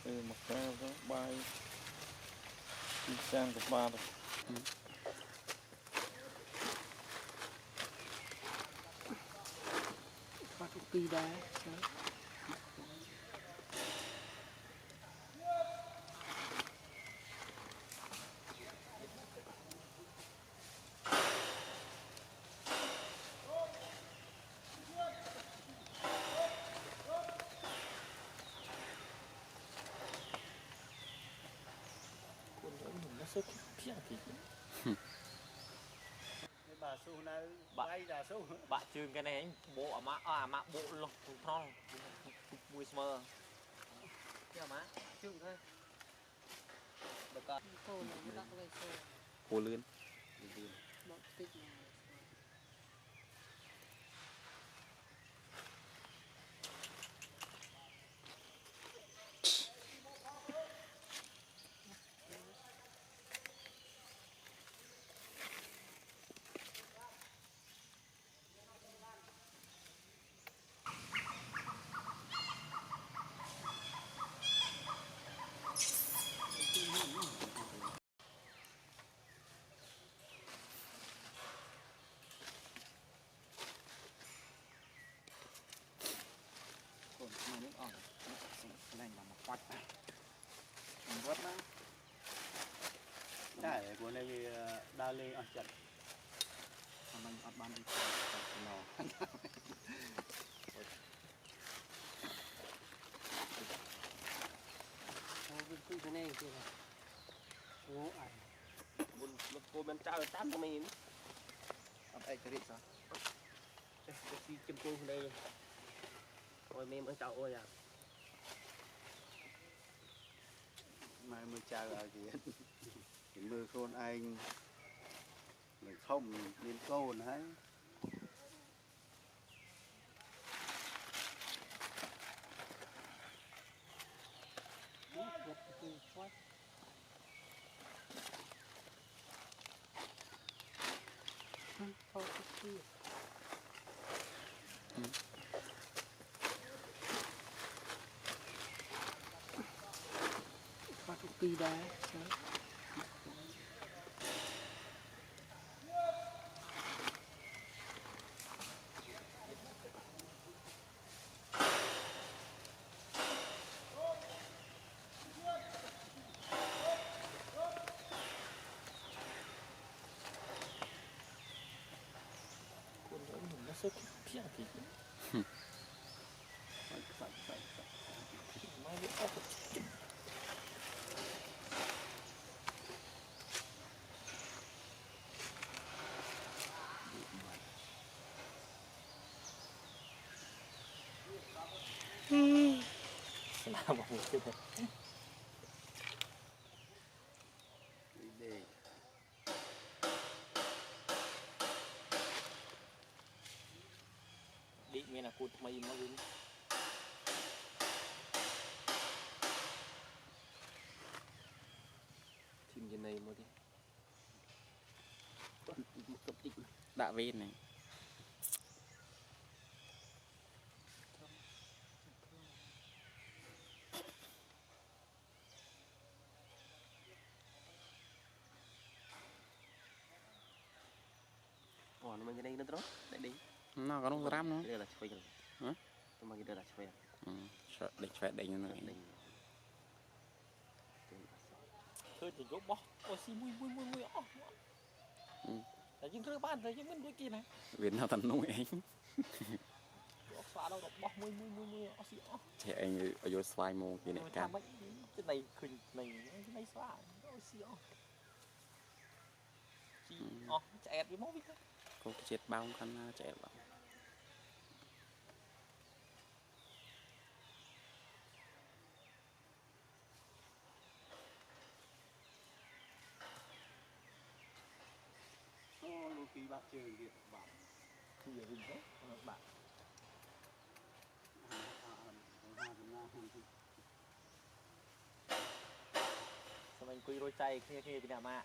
một cái đó bay đi sang được ba rồi bắt pi đá nó sốt phía thì bà su nơi bay là su bạn trường cái này bộ mà bộ luôn thong mùi mơ kia má trường thôi được cả cô này nó đặt lên xe cô lươn bọc tích này còn mà nước ỏn cái này là một quạt này mình vớt nó cái của này đa lên ở trận mình ở ban đi lò cái cái này kia này ngố ảnh buồn cô bên trao là tám của mình ở đây cái gì sao cái chim cô đây ôi mềm ăn chậu ôi à mai mới chào là gì những người con anh người không liên côn ấy giật cái quát thôi cái kia bắt pi đá nó sốt phía thì mai biết ốc làm một cái này để đi nghe là cột mày nó lên chim cái này mới đi đã viên này còn mình cái này nó tốt để đi nó có nông ram nó đây là chơi hả tôi mang cái đây là chơi sợ để chơi đánh như này thôi thì gốc bó ôi xí mui tại những thứ ban thấy những bên đuôi kia này Việt Nam thành nông ấy xóa đâu bó mui xí thì anh ở vô xoay mô kia này cam cái này khinh này cái này xóa xí chị chạy với mốt đi cô chết bao con trẻ bảo lúc khi bạn chơi điện bạn thì giờ hình đấy bạn sao anh quy đôi tay kia cái nào mà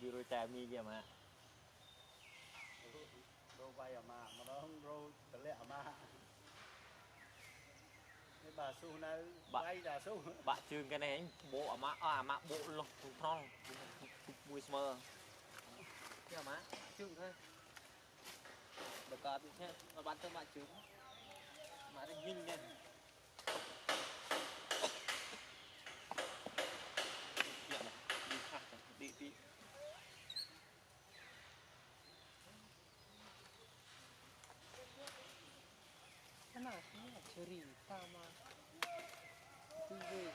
quy đôi tay mi kia mà rô bay à mà nó không rô tớ lẹ mà bà su này bay ra su bạn chừng cái này bộ mà bộ luôn thong mùi smơ kia má chừng thôi được cả thế mà bạn tôi bạn chừng mà nó nhìn lên điขนาดนี้เชอรี่ตามมาตีเวง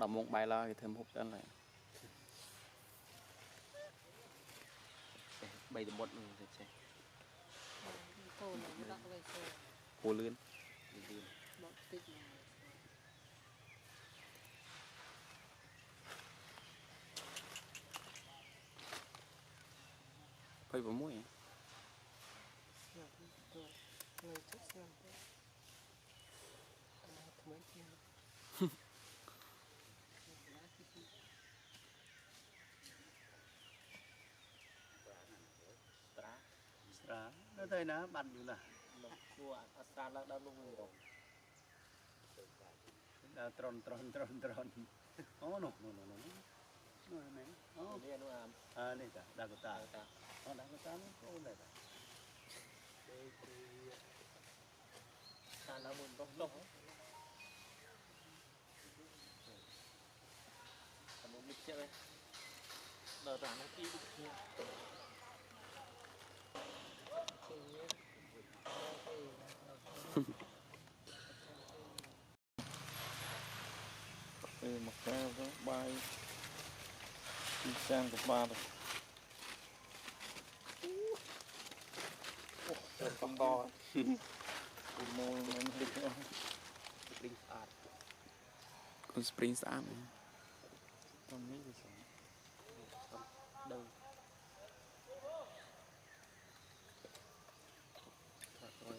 đọc một bài la thì thêm hút chân này bay từ một mình sẽ chạy โตหน่อยไม่รักอะไรโต hồ lươn đi đi บอกติดมา phơi vào mũi อยากให้ตัวเลยทุกอย่างเลยทำไมเที่ยว tra ra nó đây nó bắn như là cua tra là đâu luôn rồi tròn nó nó này nó đi nó làm à đây cả Dakota ta nó Dakota nó có này cả ta nó muốn tông tông muốn mix chơi đợt ra nó đi kia เที่ยวเยอะ một cái bài đi sang của ba rồi con to môi nó thịt spring art con spring sẵn con mỹ thì sao đâu rồi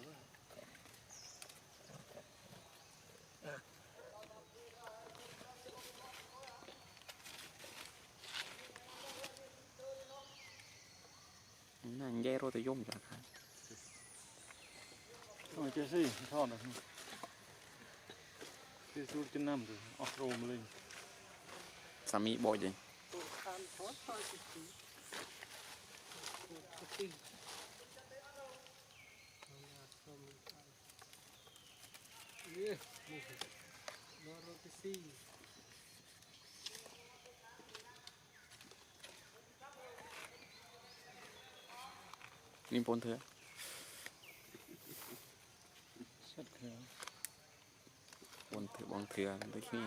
nó dây rồi tôi dùng cho cả Ôi chết gì, thon rồi. Cái số trên năm rồi, off road lên. sami bò gì ตัวคานทอดทอดสิตีตัวตีเนี่ยนี่นอร์โรติซี mình bốn thứ Sắt khéo. bốn thứ bằng thừa đôi khi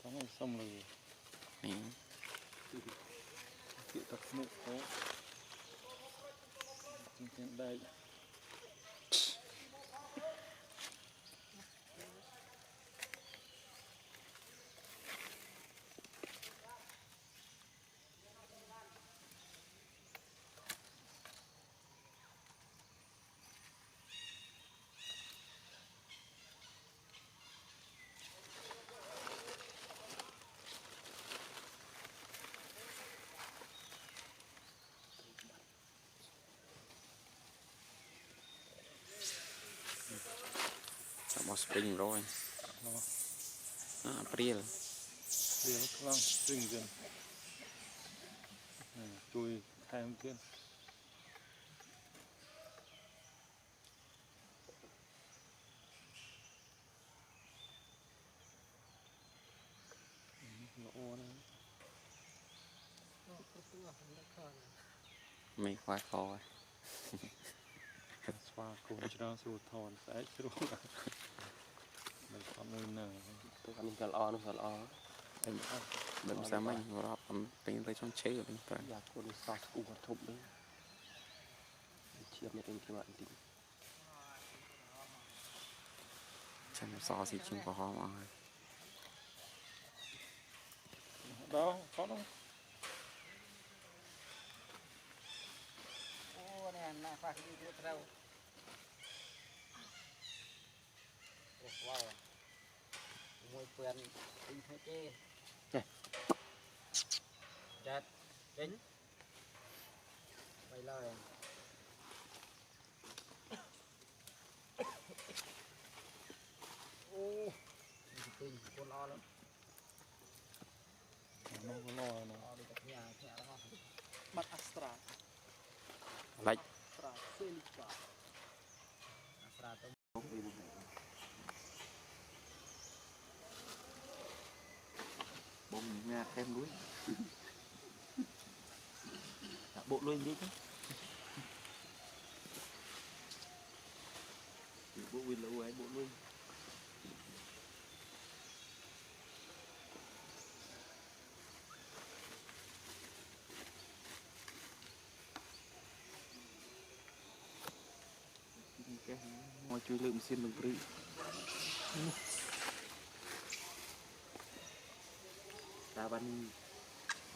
Tháng này xong rồi. này Chị tập nụ khó. Trên đây. chọn bò spring rồi April Đi nó lăng, rình dần. Chui thêm kia. Lỗ này. ตัวตัวหันละคร mấy khoai kho Spa cùng cho số thon sẽ chứ mình có nơi nào tôi ăn cà lo nó cà lo đừng sao mình rọp tính tới trong chế của mình phải อยากคนซอสกูกระทบเลยเชียบไม่เป็นกี่วันจริง chăm so xí chim của họ mà đó có đâu โอ้เนี่ยน่าฝากดีตัวเรา quyền tinh thế chê chết dính vậy lời ô tinh con lo lắm nó có lo nó lo đi các nhà khẽ đó Bat Astra. lạch Astra Celica. Astra tôm bông nha thêm núi bộ luôn đi chứ bộ win là bộ luôn mọi chui lượng xin được rưỡi ta ban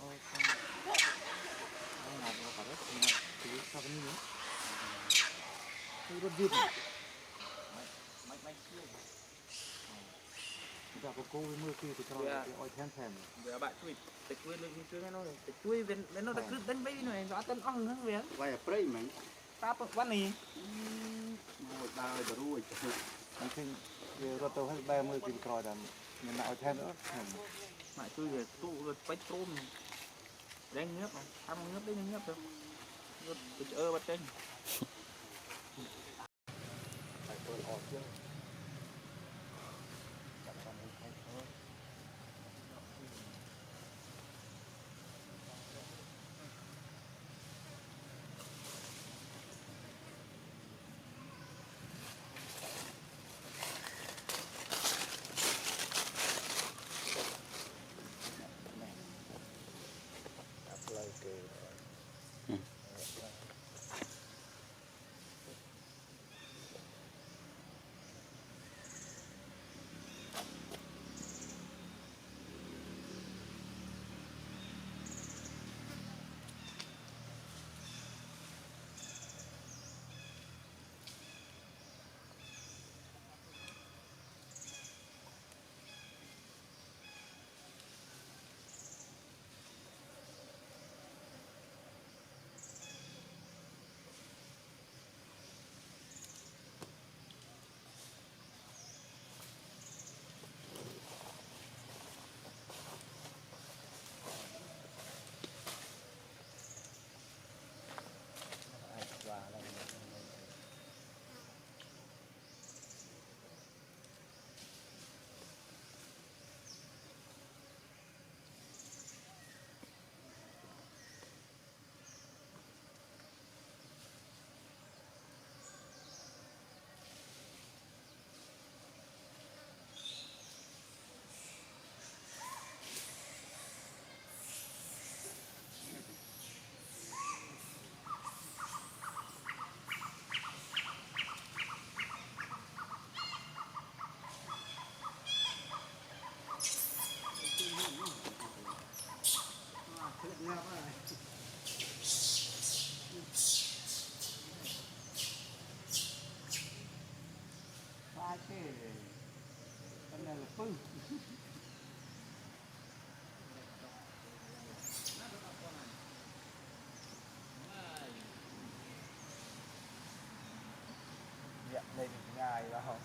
ôi con làm nó phải rất là sao cái nữa cái rốt dịp mấy chiêu giờ có cô với mưa kia thì cho cái oi thêm thèm giờ bạn chui tịch chui lên chui nghe nó này tịch chui bên nó đã cứ đánh bấy này rõ tên ong nữa về vài prey mình ta bắt này một đào rồi rồi anh thấy rồi tôi hết 30 kg còi đầm mình nào thêm nữa mà chui về tụ rồi bách tôm đánh nước mà ăn nước đấy nước được rồi chơi bắt trên phải tôi ọt chứ ba chứ cái này là phun dạ lên ngày vào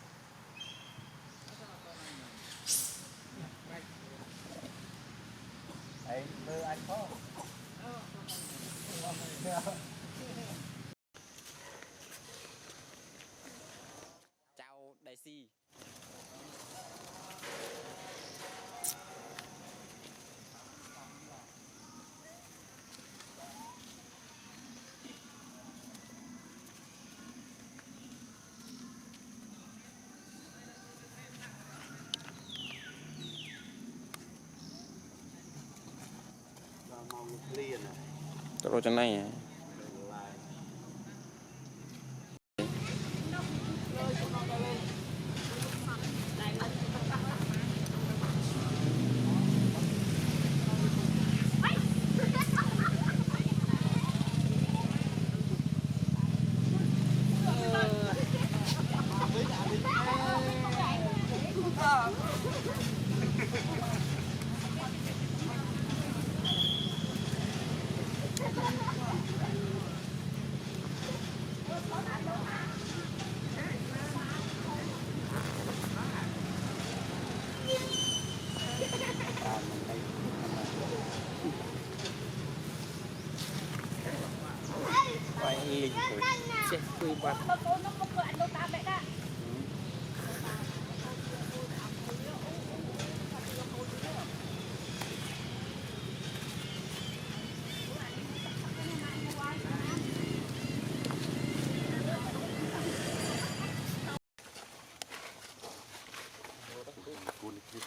ấy mưa anh có chào đại si màu liền này rồi trên này quạt cuốn kia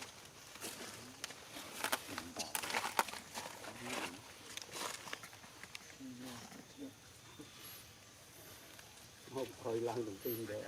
hộp khơi lăng đồng tiền để